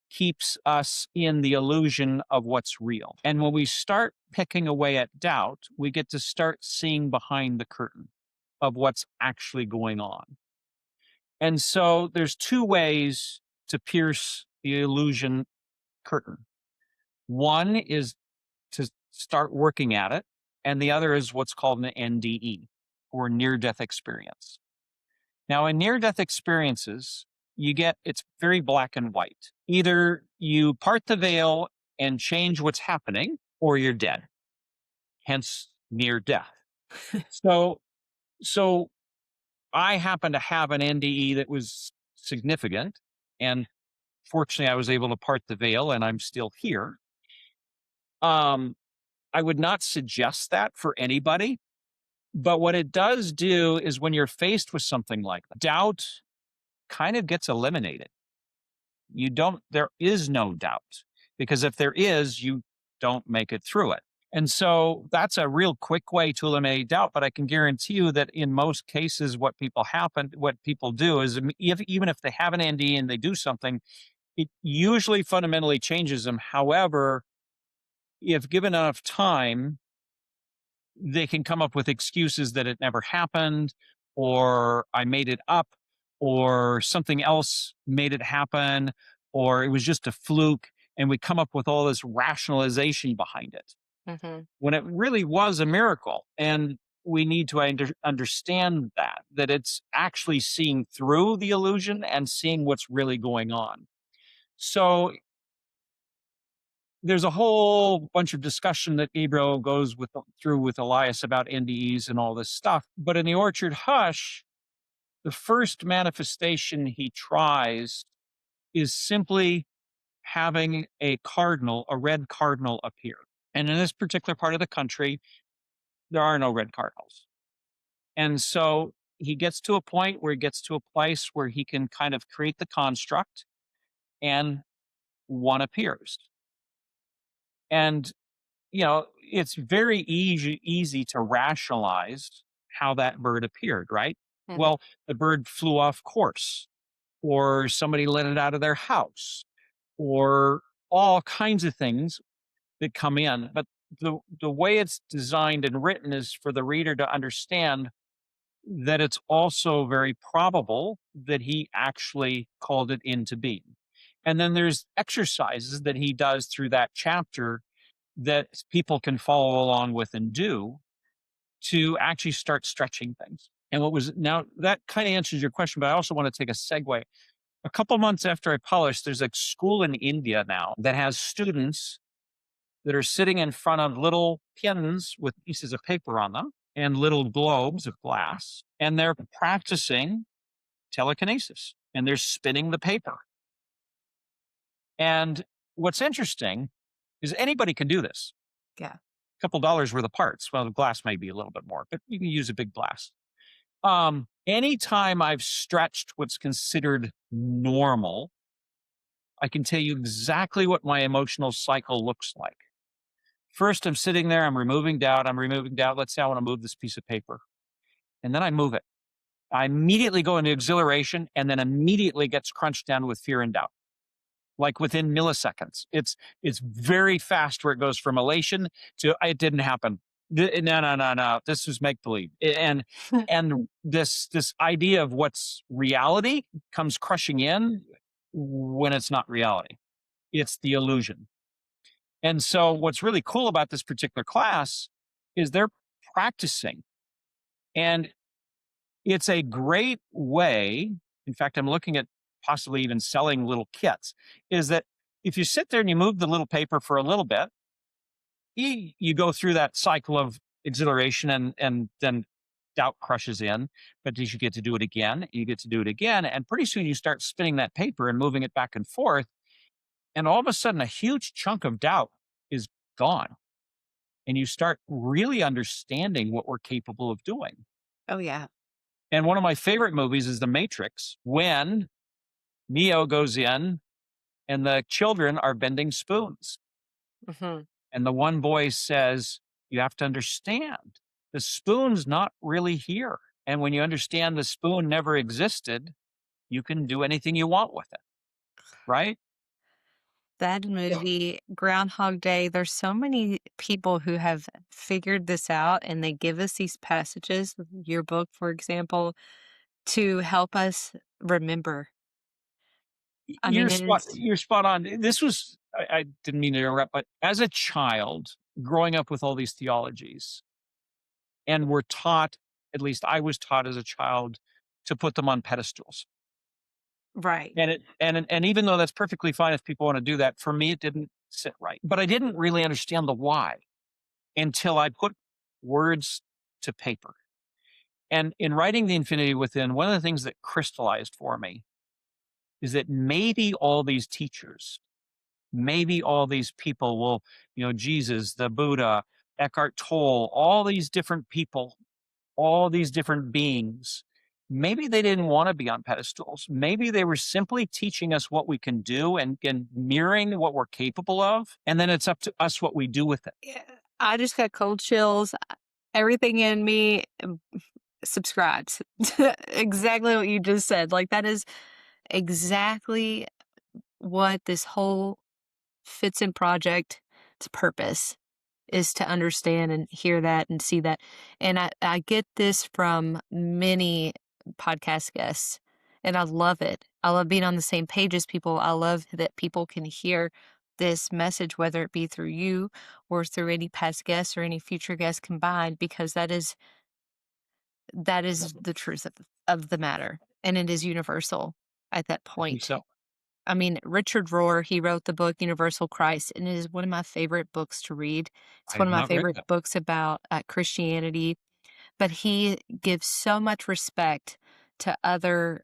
keeps us in the illusion of what's real. And when we start picking away at doubt, we get to start seeing behind the curtain of what's actually going on. And so there's two ways to pierce the illusion curtain. One is to start working at it, and the other is what's called an NDE, or near death experience. Now, in near death experiences, it's very black and white. Either you part the veil and change what's happening, or you're dead, hence near death. So, so I happen to have an NDE that was significant, and fortunately, I was able to part the veil, and I'm still here. Um, I would not suggest that for anybody, but what it does do is when you're faced with something like that, doubt kind of gets eliminated. There is no doubt, because if there is, you don't make it through it. And so that's a real quick way to eliminate doubt. But I can guarantee you that in most cases, what people do is, even if they have an ND and they do something, it usually fundamentally changes them. However, if given enough time, they can come up with excuses that it never happened, or I made it up, or something else made it happen, or it was just a fluke. And we come up with all this rationalization behind it Mhm. when it really was a miracle. And we need to understand that it's actually seeing through the illusion and seeing what's really going on. So there's a whole bunch of discussion that Gabriel goes through with Elias about NDEs and all this stuff. But in the orchard hush, the first manifestation he tries is simply having a red cardinal appear. And in this particular part of the country, there are no red cardinals. And so he gets to a point where he gets to a place where he can kind of create the construct. and one appears. And, it's very easy to rationalize how that bird appeared, right? Mhm. Well, the bird flew off course, or somebody let it out of their house, or all kinds of things that come in. But the way it's designed and written is for the reader to understand that it's also very probable that he actually called it into being. And then there's exercises that he does through that chapter that people can follow along with and do to actually start stretching things. And what was now that kind of answers your question, but I also want to take a segue. A couple months after I published, there's a school in India now that has students that are sitting in front of little pins with pieces of paper on them and little globes of glass, and they're practicing telekinesis and they're spinning the paper. And what's interesting is anybody can do this. Yeah. A couple dollars worth of parts. Well, the glass may be a little bit more, but you can use a big glass. Anytime I've stretched what's considered normal, I can tell you exactly what my emotional cycle looks like. First, I'm sitting there, I'm removing doubt, Let's say I want to move this piece of paper. And then I move it. I immediately go into exhilaration and then immediately gets crunched down with fear and doubt, like within milliseconds. It's very fast where it goes from elation to it didn't happen. No, no, no, no. This was make believe. And this idea of what's reality comes crushing in when it's not reality. It's the illusion. And so what's really cool about this particular class is they're practicing. And it's a great way. In fact, I'm looking at possibly even selling little kits, is that if you sit there and you move the little paper for a little bit, you go through that cycle of exhilaration and then doubt crushes in, but as you get to do it again, you get to do it again. And pretty soon you start spinning that paper and moving it back and forth. And all of a sudden, a huge chunk of doubt is gone. And you start really understanding what we're capable of doing. Oh, yeah. And one of my favorite movies is The Matrix, when Neo goes in and the children are bending spoons. Hmm. And the one boy says, "You have to understand, the spoon's not really here. And when you understand the spoon never existed, you can do anything you want with it." Right? That movie, Groundhog Day, there's so many people who have figured this out and they give us these passages, your book, for example, to help us remember. I mean, it is You're spot on. This was, I didn't mean to interrupt, but as a child, growing up with all these theologies, and we're taught, at least I was taught as a child, to put them on pedestals. right. And even though that's perfectly fine if people want to do that, for me it didn't sit right. But I didn't really understand the why until I put words to paper. And in writing The Infinity Within, one of the things that crystallized for me is that maybe all these teachers, maybe all these people will, Jesus, the Buddha, Eckhart Tolle, all these different people, all these different beings, maybe they didn't want to be on pedestals. Maybe they were simply teaching us what we can do and mirroring what we're capable of. And then it's up to us what we do with it. Yeah. I just got cold chills. Everything in me subscribes to exactly what you just said. Like, that is exactly what this whole FitZen project, its purpose is to understand and hear that and see that. And I get this from many podcast guests, and I love it. I love being on the same page as people. I love that people can hear this message, whether it be through you or through any past guests or any future guests combined, because that is the truth of the matter. And it is universal at that I think point. so. I mean, Richard Rohr, he wrote the book Universal Christ, and it is one of my favorite books to read. It's I one have of my not read favorite that. books about Christianity, but he gives so much respect to other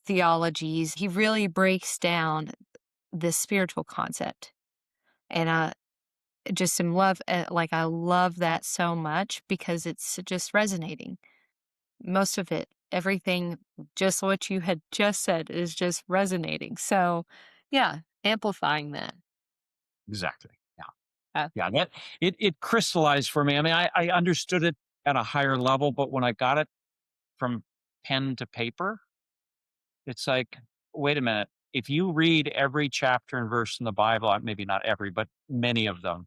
theologies. He really breaks down the spiritual concept. And I just am like, I love that so much because it's just resonating. Most of it, everything, just what you had just said is just resonating. So, Yeah, amplifying that. Exactly. Yeah. Uh, Yeah. That it crystallized for me. I mean, I understood it at a higher level, but when I got it from pen to paper, it's like, wait a minute. If you read every chapter and verse in the Bible, maybe not every, but many of them,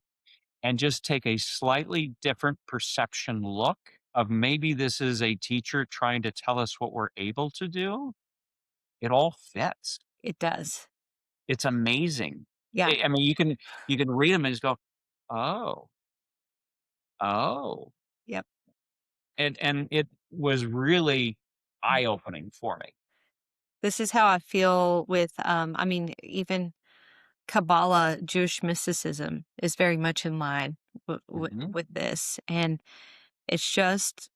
and just take a slightly different perception look of maybe this is a teacher trying to tell us what we're able to do, it all fits. it does. It's amazing. Yeah. I mean, you can read them and just go, "Oh, oh," Yep. and it was really eye-opening for me. This is how I feel with, I mean, even Kabbalah, Jewish mysticism is very much in line Mhm. with this. And it's just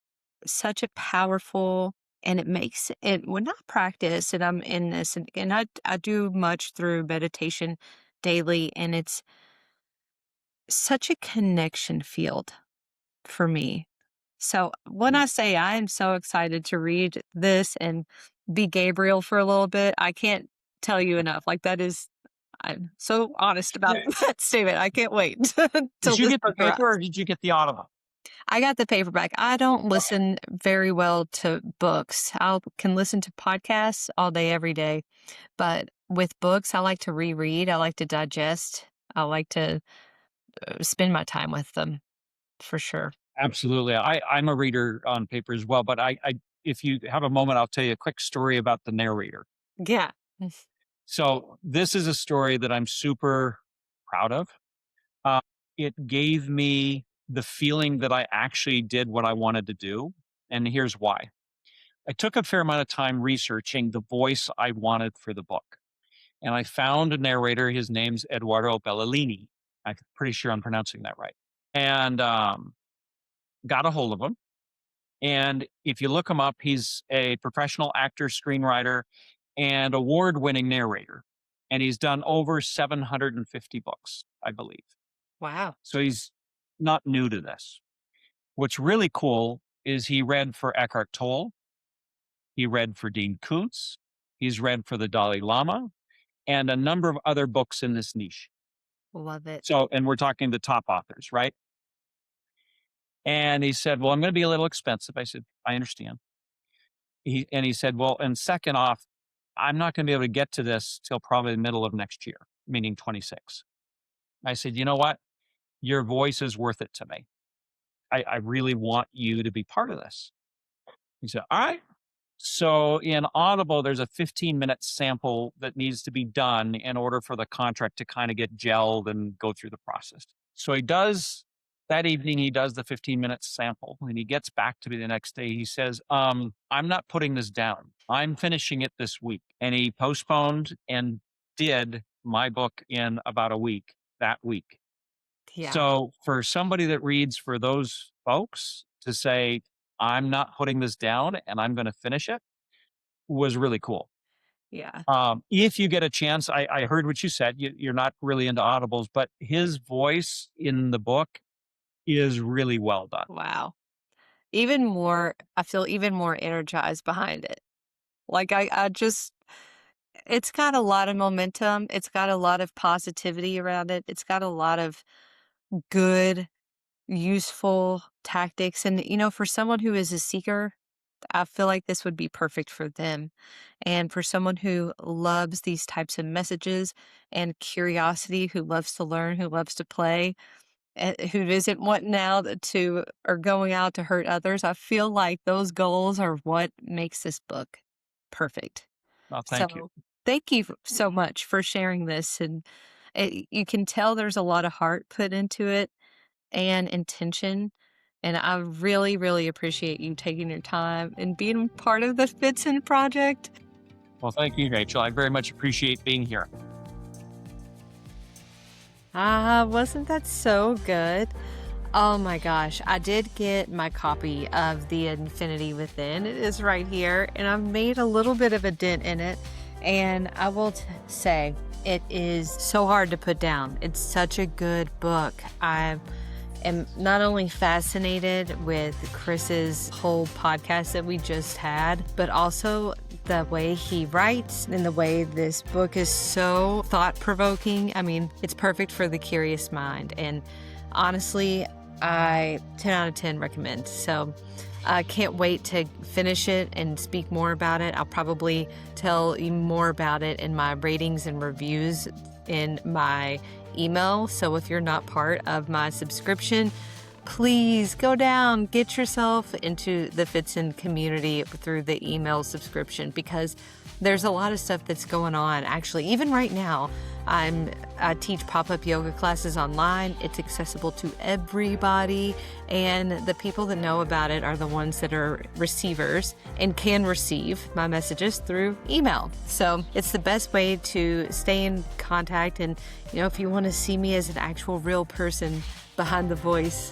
such a powerful, and it makes it, when I practice and I'm in this, and I do much through meditation daily, and it's such a connection field for me. So when Mm. I say I am so excited to read this and be Gabriel for a little bit, I can't tell you enough. Like that is, I'm so honest about Yeah. that statement. I can't wait till Did you this get the book paper or arrives. did you get the Audible? I got the paperback. I don't Okay. listen very well to books. I can listen to podcasts all day, every day. But with books, I like to reread. I like to digest. I like to spend my time with them for sure. Absolutely. I'm a reader on paper as well, but I if you have a moment, I'll tell you a quick story about the narrator. Yeah. So this is a story that I'm super proud of. Uh, it gave me the feeling that I actually did what I wanted to do, and here's why. I took a fair amount of time researching the voice I wanted for the book, and I found a narrator. His name's Eduardo Bellini. I'm pretty sure I'm pronouncing that right. And got a hold of him. And if you look him up, he's a professional actor, screenwriter, and award winning narrator. And he's done over 750 books, I believe. Wow. So he's not new to this. What's really cool is he read for Eckhart Tolle, he read for Dean Koontz, he's read for the Dalai Lama, and a number of other books in this niche. Love it. So, and we're talking the top authors, right? And he said, "Well, I'm going to be a little expensive." I said, "I understand." He said, "Well, and second off, I'm not going to be able to get to this till probably the middle of next year, meaning 26." I said, "You know what? Your voice is worth it to me. I really want you to be part of this." He said, "All right." So in Audible, there's a 15-minute sample that needs to be done in order for the contract to kind of get gelled and go through the process. So he does that evening, he does the 15-minute sample. When he gets back to me the next day, he says, I'm not putting this down. I'm finishing it this week. And he postponed and did my book in about a week that week. Yeah. So for somebody that reads for those folks to say, I'm not putting this down and I'm going to finish it was really cool. Yeah. If you get a chance, I heard what you said. You're not really into audibles, but his voice in the book is really well done. Wow. Even more, I feel even more energized behind it. Like I just, it's got a lot of momentum. It's got a lot of positivity around it. It's got a lot of good, useful tactics. And, for someone who is a seeker, I feel like this would be perfect for them. And for someone who loves these types of messages and curiosity, who loves to learn, who loves to play, who isn't wanting out to or going out to hurt others, I feel like those goals are what makes this book perfect. Well, thank you. So thank you so much for sharing this. And you can tell there's a lot of heart put into it and intention. And I really, really appreciate you taking your time and being part of the FitZen project. Well, thank you, Rachel. I very much appreciate being here. Ah, wasn't that so good? Oh my gosh, I did get my copy of The Infinity Within. It is right here, and I've made a little bit of a dent in it. And I will say, it is so hard to put down. It's such a good book. I am not only fascinated with Kris's whole podcast that we just had, but also the way he writes and the way this book is so thought-provoking. I mean, it's perfect for the curious mind. And honestly, I 10 out of 10 recommend. So I can't wait to finish it and speak more about it. I'll probably tell you more about it in my ratings and reviews in my email. So if you're not part of my subscription, please go down, get yourself into the FitZen community through the email subscription, because there's a lot of stuff that's going on. Actually, even right now, I teach pop-up yoga classes online. It's accessible to everybody, and the people that know about it are the ones that are receivers and can receive my messages through email. So it's the best way to stay in contact. And, if you want to see me as an actual real person behind the voice,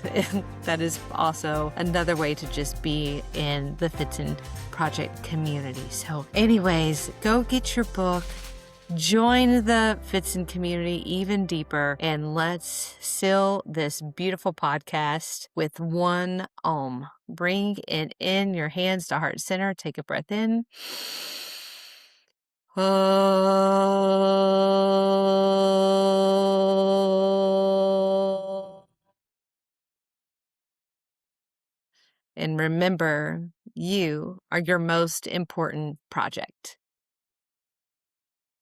that is also another way to just be in the FitZen project community. So anyways, go get your book, join the FitZen community even deeper, and let's seal this beautiful podcast with one Om. Bring it in your hands to heart center. Take a breath in. And remember, you are your most important project.